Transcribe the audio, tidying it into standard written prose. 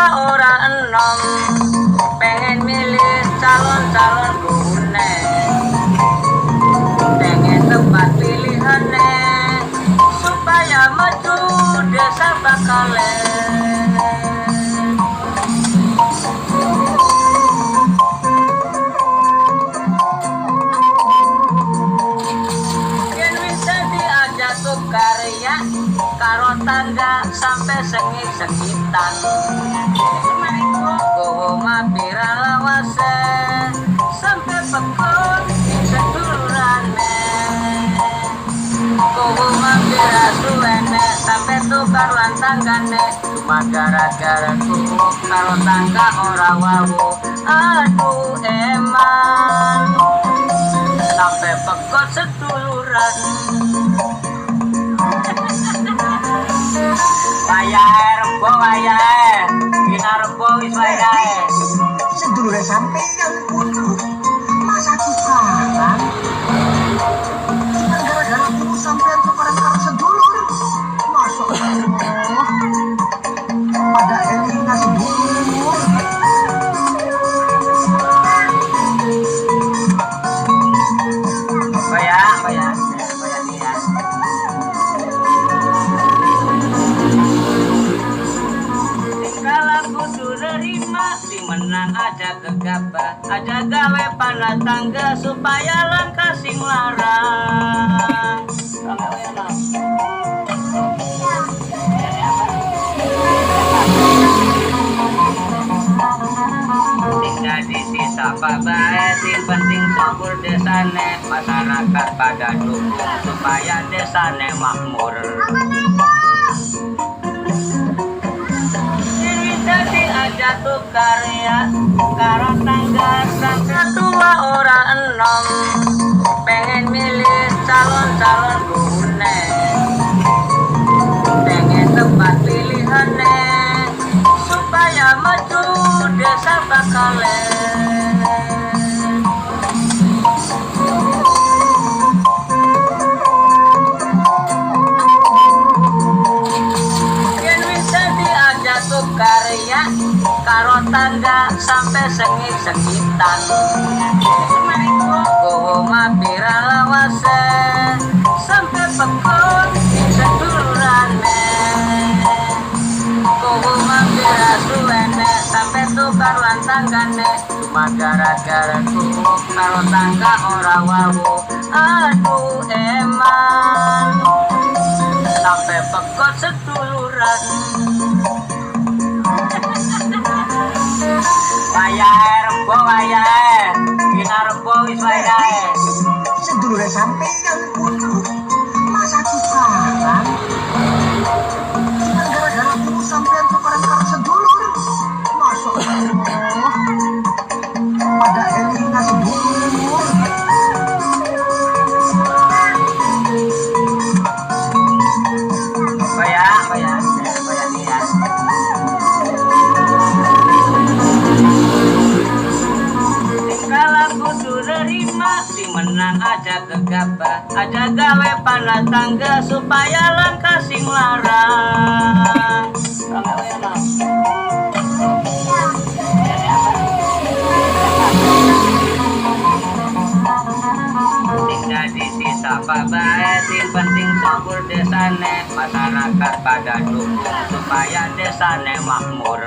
tua ora enom, pengen milih calon-calon gune, pengen tempat pilihane supaya maju desa bakale. Yen bisa diajak karya karo tangga sampai sengit-sengitan, gowo mapira lawase sampai pekon sedulurane, gowo mapira suwene sampai tukar lantanggane, cuma gara-gara kuku karo tangga ora wawu. Aduh eman sampai pekon seduluran. Wayahe rembo wayahe, dina rembo wis wayahe. Sedulure sampeyan kudu masa tukaran. Cuma gara-gara kudu sampeyan tukaran karo sedulur. Masya Allah. Pada elinga sedulur. Bayar nih ya. Kalau kudu nerima, si menang aja gegabah, aja gawe panah tangga supaya langkah sing larang. Jadi sisa bae sing penting subur desane, masyarakat pada dukung supaya desane makmur. Jadi aja tuh karya karo tangga sampai tua ora enom, pengen milih calon-calon gune, pengen tempat pilihane supaya maju desa bakale. Yen bisa diajak tuh karya karo tangga sampai sengit-sengitan, gowo mapira lawase sampai pekon sedulurane, gowo mapira suwene sampai tukar lantanggane, cuma gara-gara kuku karo tangga ora wawu. Aduh eman sampai pekon seduluran. Wayahe rembo wayahe, dina rembo wis wayahe. Sedulure sampeyan kudu masa tukaran. Cuma gara-gara kudu sampeyan tukaran karo sedulur. Masya Allah. Pada elinga sedulur. Bayar nih ya. Kalau kudu nerima, si menang aja gegabah, aja gawe panah tangga supaya langkah sing larang. Jadi sisa bae sing penting subur desane, masyarakat pada dukung supaya desane makmur.